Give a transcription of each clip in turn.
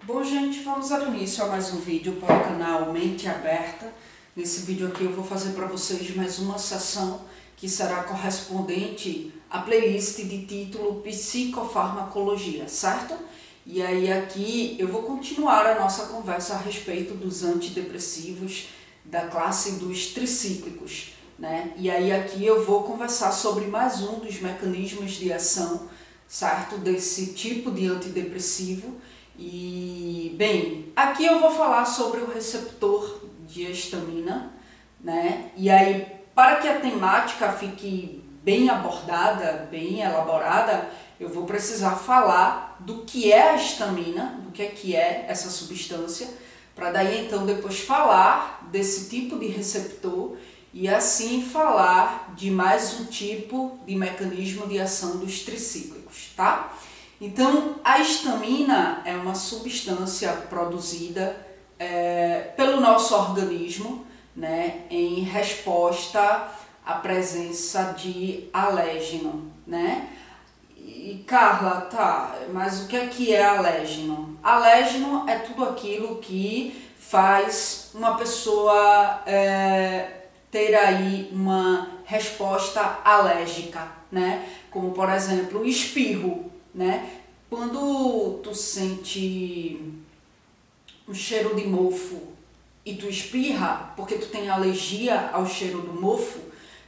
Bom, gente, vamos dar início a mais um vídeo para o canal Mente Aberta. Nesse vídeo aqui eu vou fazer para vocês mais uma sessão que será correspondente à playlist de título Psicofarmacologia, certo? E aí aqui eu vou continuar a nossa conversa a respeito dos antidepressivos da classe dos tricíclicos, né? E aí aqui eu vou conversar sobre mais um dos mecanismos de ação, certo? Desse tipo de antidepressivo. E, bem, aqui eu vou falar sobre o receptor de histamina, né? E aí, para que a temática fique bem abordada, bem elaborada, eu vou precisar falar do que é a histamina, do que é essa substância, para daí então depois falar desse tipo de receptor e assim falar de mais um tipo de mecanismo de ação dos tricíclicos, tá? Então, a histamina é uma substância produzida pelo nosso organismo, né, em resposta à presença de alérgeno, né? E Carla, tá, mas o que é alérgeno? Alérgeno é tudo aquilo que faz uma pessoa ter aí uma resposta alérgica, né? Como, por exemplo, o espirro, né? Quando tu sente um cheiro de mofo e tu espirra porque tu tem alergia ao cheiro do mofo,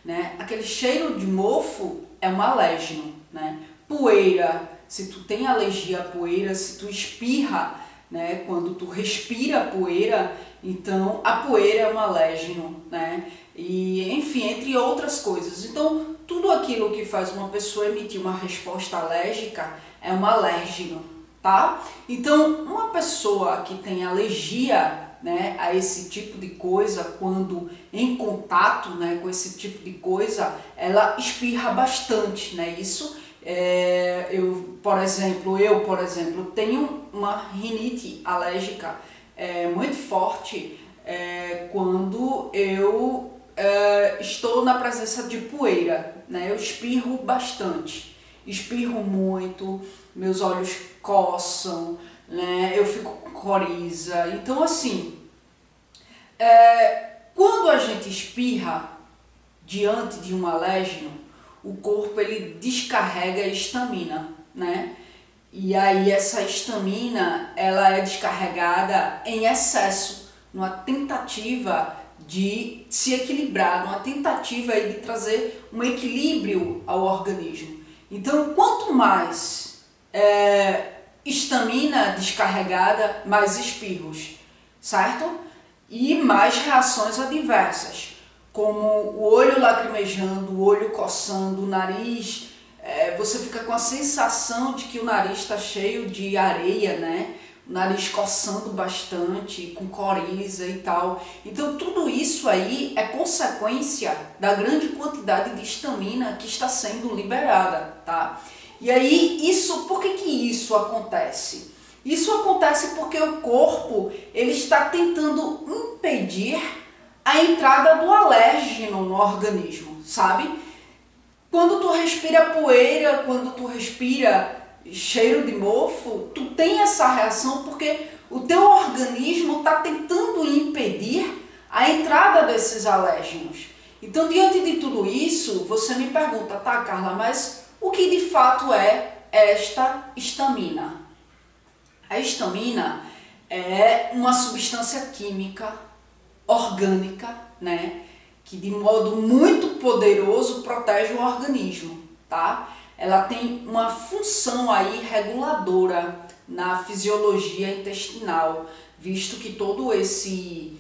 né? Aquele cheiro de mofo é um alérgeno, né? Poeira, se tu tem alergia à poeira, se tu espirra, né? Quando tu respira poeira, então a poeira é um alérgeno, né? E enfim, entre outras coisas. Então, tudo aquilo que faz uma pessoa emitir uma resposta alérgica é um alérgeno, tá? Então, uma pessoa que tem alergia, né, a esse tipo de coisa, quando em contato, né, com esse tipo de coisa, ela espirra bastante, né? Isso, eu, por exemplo, tenho uma rinite alérgica muito forte quando eu estou na presença de poeira, né? Eu espirro bastante, espirro muito, meus olhos coçam, né? Eu fico com coriza. Então, assim, quando a gente espirra diante de um alérgeno, o corpo ele descarrega a histamina, né? E aí essa histamina ela é descarregada em excesso, numa tentativa de se equilibrar, numa tentativa aí de trazer um equilíbrio ao organismo. Então, quanto mais histamina descarregada, mais espirros, certo? E mais reações adversas, como o olho lacrimejando, o olho coçando, o nariz, você fica com a sensação de que o nariz está cheio de areia, né? O nariz coçando bastante, com coriza e tal. Então tudo isso aí é consequência da grande quantidade de histamina que está sendo liberada, tá? E aí, por que isso acontece? Isso acontece porque o corpo ele está tentando impedir a entrada do alérgeno no organismo, sabe? Quando tu respira poeira, quando tu respira cheiro de mofo, tu tem essa reação porque o teu organismo está tentando impedir a entrada desses alérgenos. Então, diante de tudo isso, você me pergunta, tá, Carla, mas o que de fato é esta histamina? A histamina é uma substância química orgânica, né, que de modo muito poderoso protege o organismo, tá? Ela tem uma função aí reguladora na fisiologia intestinal, visto que todo esse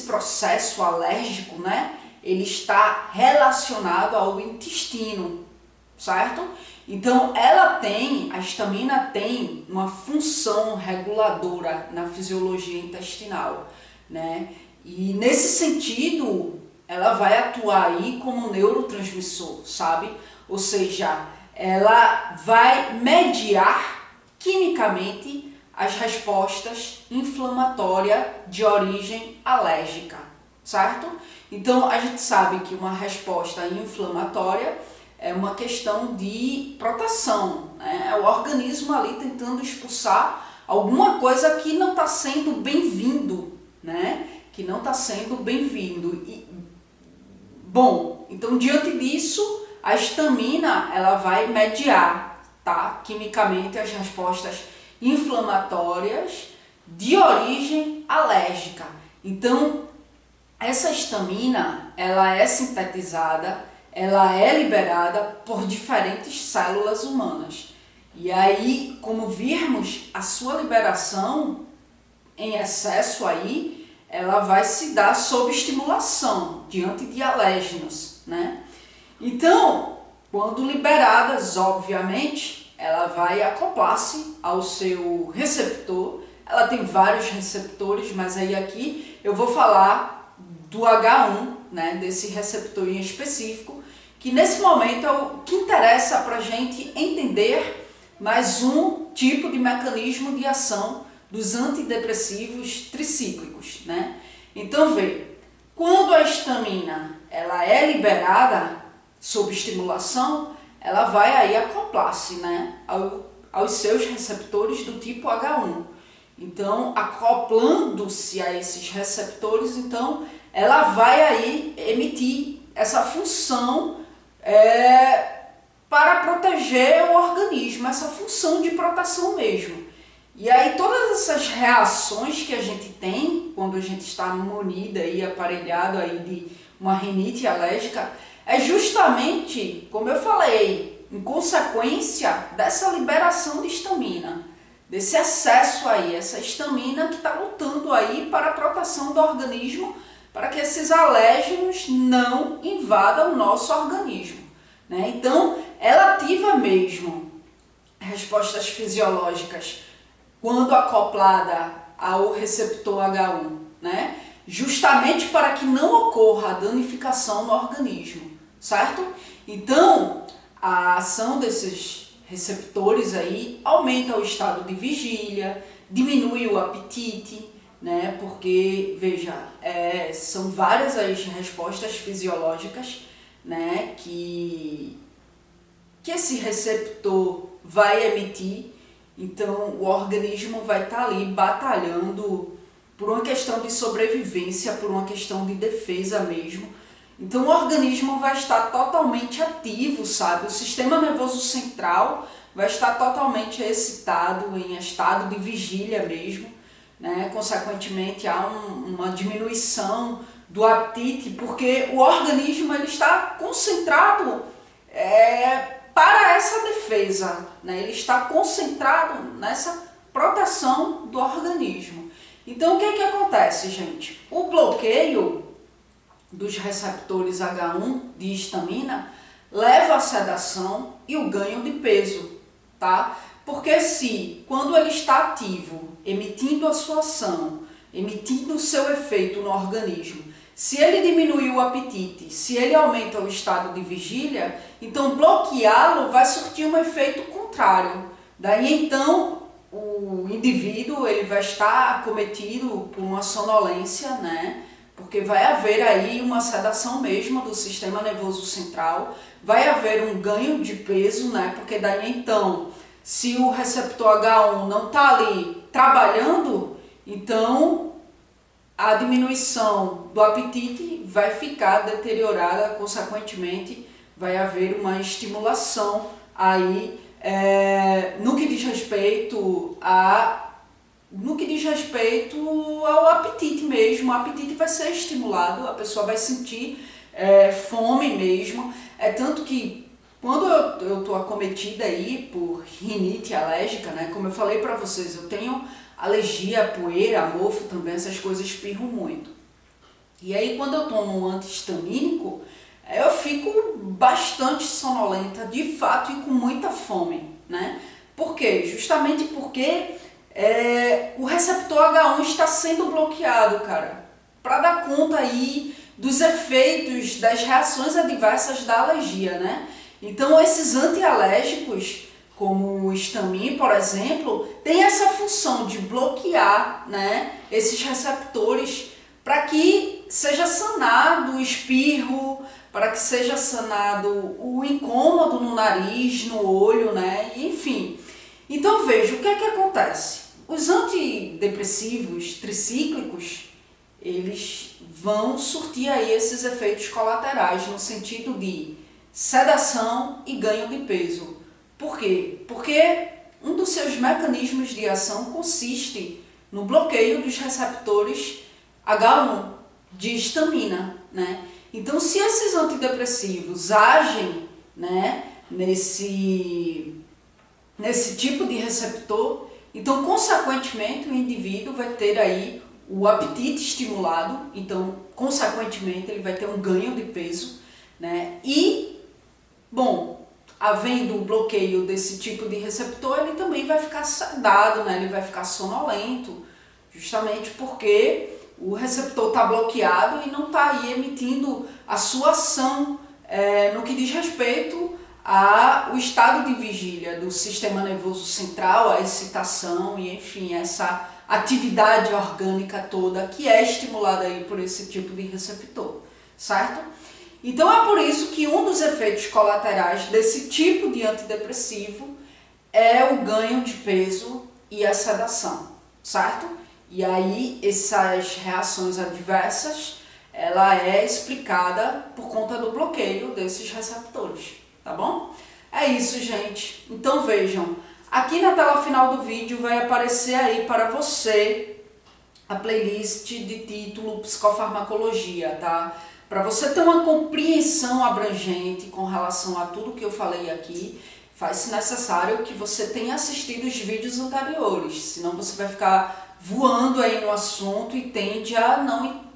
processo alérgico, né, ele está relacionado ao intestino, certo? Então a histamina tem uma função reguladora na fisiologia intestinal, né? E nesse sentido, ela vai atuar aí como neurotransmissor, sabe? Ou seja, ela vai mediar quimicamente as respostas inflamatórias de origem alérgica, certo? Então a gente sabe que uma resposta inflamatória é uma questão de proteção, né? É o organismo ali tentando expulsar alguma coisa que não está sendo bem-vindo, né? Que não está sendo bem-vindo. Bom, então diante disso, a histamina ela vai mediar, tá? Quimicamente as respostas inflamatórias de origem alérgica. Então, essa histamina, ela é sintetizada, ela é liberada por diferentes células humanas. E aí, como virmos, a sua liberação em excesso aí, ela vai se dar sob estimulação, diante de alérgenos, né? Então, quando liberadas, obviamente, ela vai acoplar-se ao seu receptor. Ela tem vários receptores, mas aí aqui eu vou falar do H1, né, desse receptor em específico, que nesse momento é o que interessa para a gente entender mais um tipo de mecanismo de ação dos antidepressivos tricíclicos, né? Então, veja, quando a histamina ela é liberada sob estimulação, ela vai aí acoplar-se, né, aos seus receptores do tipo H1. Então, acoplando-se a esses receptores, então, ela vai aí emitir essa função para proteger o organismo, essa função de proteção mesmo. E aí todas essas reações que a gente tem quando a gente está munido e aparelhado aí de uma rinite alérgica é justamente, como eu falei, em consequência dessa liberação de histamina, desse excesso aí, essa histamina que está lutando aí para a proteção do organismo, para que esses alérgenos não invadam o nosso organismo, né? Então, ela ativa mesmo respostas fisiológicas quando acoplada ao receptor H1, né? Justamente para que não ocorra a danificação no organismo, certo? Então, a ação desses receptores aí aumenta o estado de vigília, diminui o apetite, né? Porque, veja, são várias as respostas fisiológicas, né, que esse receptor vai emitir. Então, o organismo vai estar ali batalhando por uma questão de sobrevivência, por uma questão de defesa mesmo. Então, o organismo vai estar totalmente ativo, sabe? O sistema nervoso central vai estar totalmente excitado, em estado de vigília mesmo, né? Consequentemente, há uma diminuição do apetite, porque o organismo ele está concentrado para essa defesa, né? Ele está concentrado nessa proteção do organismo. Então, o que é que acontece, gente? O bloqueio dos receptores H1 de histamina leva à sedação e o ganho de peso, tá? Porque se, quando ele está ativo, emitindo a sua ação, emitindo o seu efeito no organismo, se ele diminui o apetite, se ele aumenta o estado de vigília, então bloqueá-lo vai surtir um efeito contrário. Daí então o indivíduo ele vai estar acometido por uma sonolência, né? Porque vai haver aí uma sedação mesmo do sistema nervoso central, vai haver um ganho de peso, né? Porque daí então, se o receptor H1 não está ali trabalhando, então a diminuição do apetite vai ficar deteriorada, consequentemente vai haver uma estimulação aí no que diz respeito ao apetite mesmo. O apetite vai ser estimulado, a pessoa vai sentir fome mesmo. É tanto que quando eu estou acometida aí por rinite alérgica, né, como eu falei para vocês, eu tenho alergia a poeira, a mofo também, essas coisas espirram muito. E aí quando eu tomo um anti-histamínico, eu fico bastante sonolenta, de fato, e com muita fome, né? Por quê? Justamente porque o receptor H1 está sendo bloqueado, cara, para dar conta aí dos efeitos das reações adversas da alergia, né? Então esses antialérgicos, como o Histamin, por exemplo, tem essa função de bloquear, né, esses receptores para que seja sanado o espirro, para que seja sanado o incômodo no nariz, no olho, né? Enfim. Então veja, o que é que acontece? Os antidepressivos tricíclicos, eles vão surtir aí esses efeitos colaterais no sentido de sedação e ganho de peso. Por quê? Porque um dos seus mecanismos de ação consiste no bloqueio dos receptores H1 de histamina, né? Então, se esses antidepressivos agem, né, nesse tipo de receptor, então, consequentemente, o indivíduo vai ter aí o apetite estimulado, então, consequentemente, ele vai ter um ganho de peso, né? E, bom, havendo o bloqueio desse tipo de receptor, ele também vai ficar sedado, né? Ele vai ficar sonolento, justamente porque o receptor está bloqueado e não está aí emitindo a sua ação no que diz respeito ao estado de vigília do sistema nervoso central, a excitação e, enfim, essa atividade orgânica toda que é estimulada aí por esse tipo de receptor, certo? Então é por isso que um dos efeitos colaterais desse tipo de antidepressivo é o ganho de peso e a sedação, certo? E aí essas reações adversas, ela é explicada por conta do bloqueio desses receptores, tá bom? É isso, gente. Então vejam, aqui na tela final do vídeo vai aparecer aí para você a playlist de título Psicofarmacologia, tá? Para você ter uma compreensão abrangente com relação a tudo que eu falei aqui, faz-se necessário que você tenha assistido os vídeos anteriores, senão você vai ficar voando aí no assunto e tende a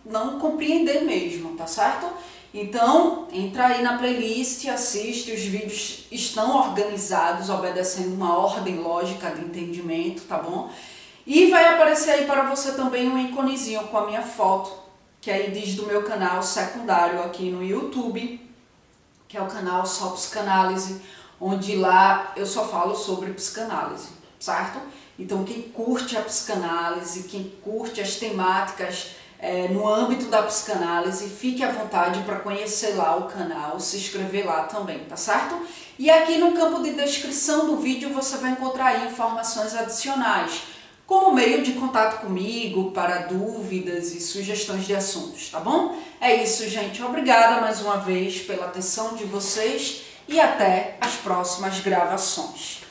não compreender mesmo, tá certo? Então, entra aí na playlist, assiste, os vídeos estão organizados, obedecendo uma ordem lógica de entendimento, tá bom? E vai aparecer aí para você também um íconezinho com a minha foto, que aí diz do meu canal secundário aqui no YouTube, que é o canal Só Psicanálise, onde lá eu só falo sobre psicanálise, certo? Então quem curte a psicanálise, quem curte as temáticas no âmbito da psicanálise, fique à vontade para conhecer lá o canal, se inscrever lá também, tá certo? E aqui no campo de descrição do vídeo você vai encontrar aí informações adicionais, como meio de contato comigo para dúvidas e sugestões de assuntos, tá bom? É isso, gente. Obrigada mais uma vez pela atenção de vocês e até as próximas gravações.